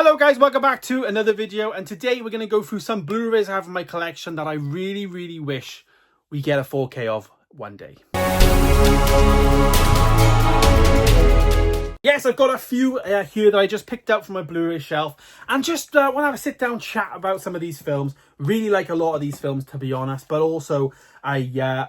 Hello guys, welcome back to another video, and today we're going to go through some Blu-rays I have in my collection that I really wish we get a 4K of one day. Yes, I've got a few here that I just picked up from my Blu-ray shelf, and just want to have a sit-down chat about some of these films. Really like a lot of these films, to be honest, but also I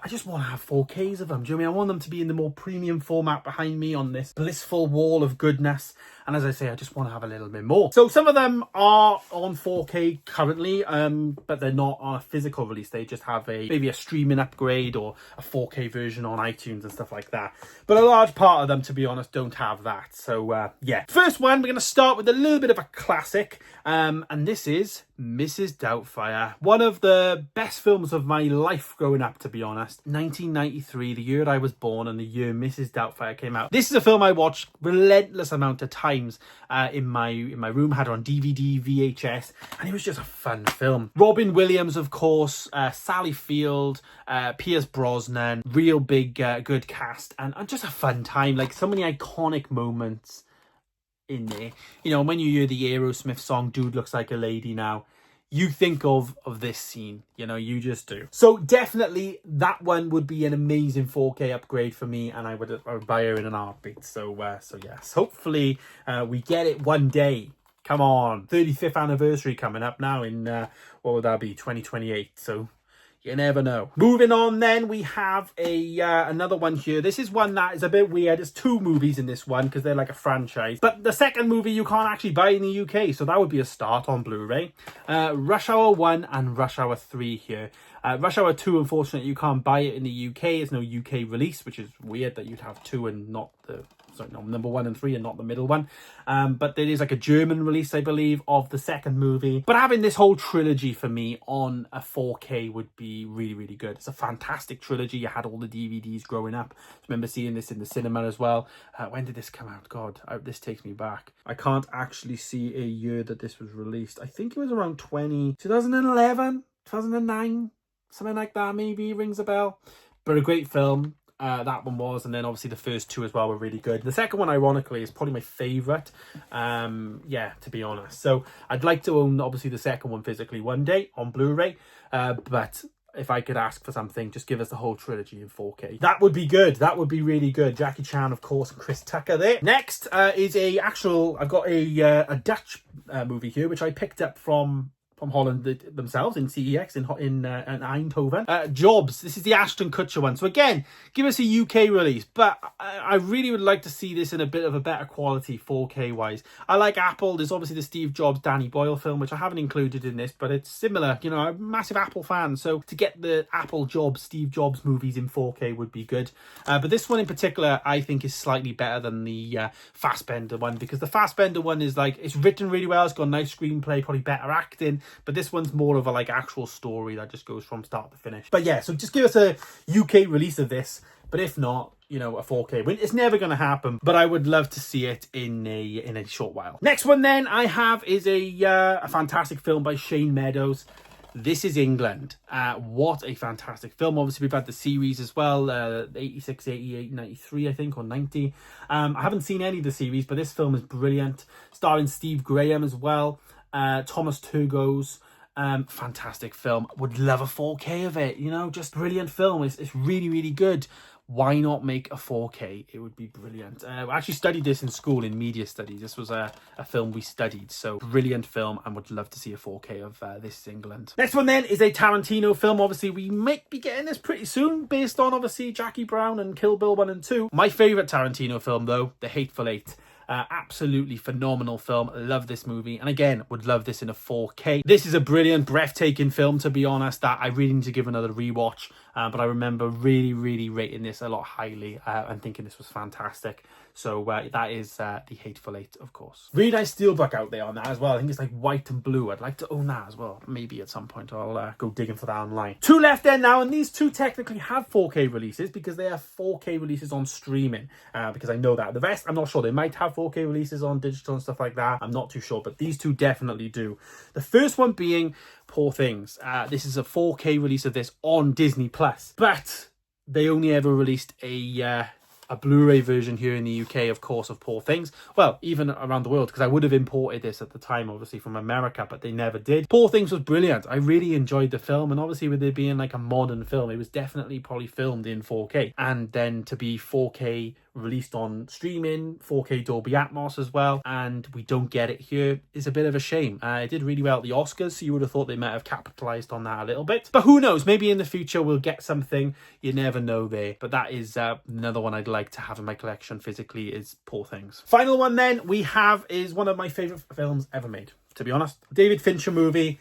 just want to have 4Ks of them. Do you know what I mean? I want them to be in the more premium format behind me on this blissful wall of goodness. And as I say, I just want to have a little bit more. So some of them are on 4K currently, but they're not on a physical release. They just have maybe a streaming upgrade or a 4K version on iTunes and stuff like that. But a large part of them, to be honest, don't have that. So yeah. First one, we're going to start with a little bit of a classic. And this is Mrs. Doubtfire. One of the best films of my life growing up, to be honest. 1993, the year I was born and the year Mrs. Doubtfire came out. This is a film I watched relentless amount of times in my room. Had it on DVD, VHS, and it was just a fun film. Robin Williams, of course, Sally Field, Pierce Brosnan, real big good cast, and just a fun time. Like, so many iconic moments in there. You know, when you hear the Aerosmith song "Dude Looks Like a Lady Now," you think of this scene, you know, you just do. So definitely that one would be an amazing 4K upgrade for me, and I would buy her in an heartbeat. So yes, hopefully we get it one day. Come on, 35th anniversary coming up now in, what would that be, 2028, so you never know. Moving on then, we have another one here. This is one that is a bit weird. There's two movies in this one because they're like a franchise. But the second movie you can't actually buy in the UK, so that would be a start on Blu-ray. Rush Hour 1 and Rush Hour 3 here. Rush Hour 2, unfortunately, you can't buy it in the UK. There's no UK release, which is weird that you'd have 2 and not the... Sorry, no, number 1 and 3 and not the middle one. But there is like a German release, I believe, of the second movie. But having this whole trilogy for me on a 4K would be really good. It's a fantastic trilogy. You had all the DVDs growing up. I remember seeing this in the cinema as well. When did this come out? God, this takes me back. I can't actually see a year that this was released. I think it was around 2011, 2009, something like that maybe, rings a bell. But a great film. That one was, and then obviously the first two as well were really good. The second one, ironically, is probably my favourite, yeah, to be honest. So I'd like to own, obviously, the second one physically one day on Blu-ray, but if I could ask for something, just give us the whole trilogy in 4K. That would be good. That would be really good. Jackie Chan, of course, and Chris Tucker there. Next is I've got a Dutch movie here, which I picked up from Holland themselves in CEX in Eindhoven. Jobs. This is the Ashton Kutcher one. So again, give us a UK release, but I really would like to see this in a bit of a better quality 4K wise. I like Apple. There's obviously the Steve Jobs, Danny Boyle film, which I haven't included in this, but it's similar. You know, I'm a massive Apple fan, so to get the Apple Jobs, Steve Jobs movies in 4K would be good. But this one in particular, I think, is slightly better than the Fassbender one, because the Fassbender one is like, it's written really well, it's got a nice screenplay, probably better acting, but this one's more of a like actual story that just goes from start to finish. But yeah, so just give us a UK release of this, but if not, you know, a 4K. It's never going to happen, but I would love to see it in a short while. Next one then I have is a fantastic film by Shane Meadows. This is England. What a fantastic film. Obviously, we've had the series as well, 86, 88, 93, I think, or 90. I haven't seen any of the series, but this film is brilliant. Starring Steve Graham as well. Thomas Turgo's fantastic film. Would love a 4K of it, you know, just brilliant film. It's really good. Why not make a 4K? It would be brilliant. I actually studied this in school in media studies. This was a film we studied, so brilliant film, and would love to see a 4K of This is England. Next one then is a Tarantino film. Obviously, we might be getting this pretty soon, based on obviously Jackie Brown and Kill Bill 1 and 2. My favourite Tarantino film though, The Hateful Eight. Absolutely phenomenal film. Love this movie, and again would love this in a 4K. This is a brilliant, breathtaking film, to be honest, that I really need to give another rewatch, but I remember really rating this a lot highly and thinking this was fantastic. So that is The Hateful Eight, of course. Really nice steelbook out there on that as well. I think it's like white and blue. I'd like to own that as well. Maybe at some point I'll go digging for that online. Two left there now, and these two technically have 4K releases because they are 4K releases on streaming, because I know that. The rest, I'm not sure. They might have 4K releases on digital and stuff like that. I'm not too sure, but these two definitely do. The first one being Poor Things. This is a 4K release of this on Disney+, but they only ever released a a Blu-ray version here in the UK, of course, of Poor Things. Well, even around the world, because I would have imported this at the time, obviously, from America, but they never did. Poor Things was brilliant. I really enjoyed the film, and obviously with it being like a modern film, it was definitely probably filmed in 4K. And then to be 4K released on streaming, 4K Dolby Atmos as well, and we don't get it here is a bit of a shame. It did really well at the Oscars, so you would have thought they might have capitalized on that a little bit. But who knows? Maybe in the future we'll get something. You never know there. But that is another one I'd like to have in my collection physically, is Poor Things. Final one then we have is one of my favorite films ever made, to be honest. David Fincher movie.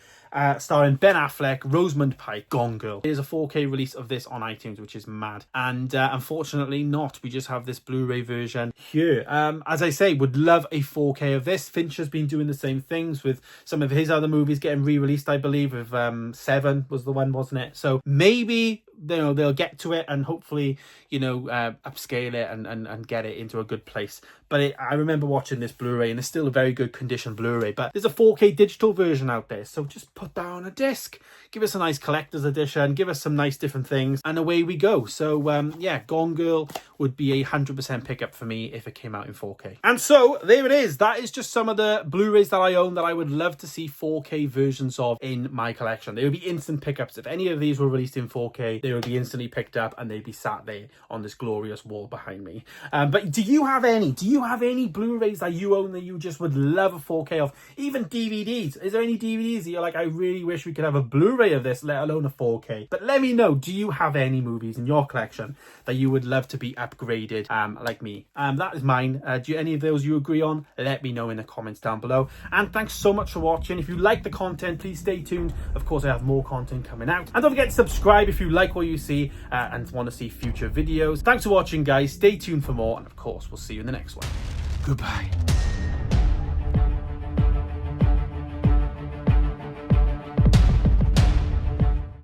Starring Ben Affleck, Rosamund Pike, Gone Girl. There's a 4K release of this on iTunes, which is mad. And unfortunately not. We just have this Blu-ray version here. As I say, would love a 4K of this. Fincher's been doing the same things with some of his other movies getting re-released, I believe, with Seven was the one, wasn't it? So maybe they'll get to it and hopefully, upscale it and get it into a good place. But I remember watching this Blu-ray, and it's still a very good condition Blu-ray. But there's a 4K digital version out there, so just put that on a disc. Give us a nice collector's edition. Give us some nice different things, and away we go. So yeah, Gone Girl would be 100% pickup for me if it came out in 4K. And so there it is. That is just some of the Blu-rays that I own that I would love to see 4K versions of in my collection. They would be instant pickups. If any of these were released in 4K, they would be instantly picked up and they'd be sat there on this glorious wall behind me. But do you have any? Do you have any Blu-rays that you own that you just would love a 4K of? Even DVDs. Is there any DVDs that you're like, I really wish we could have a Blu-ray of this, let alone a 4K? But let me know, do you have any movies in your collection that you would love to be upgraded like me? That is mine. Do any of those you agree on? Let me know in the comments down below. And thanks so much for watching. If you like the content, please stay tuned. Of course, I have more content coming out. And don't forget to subscribe if you like what you see and want to see future videos. Thanks for watching, guys. Stay tuned for more. And of course, we'll see you in the next one. Goodbye.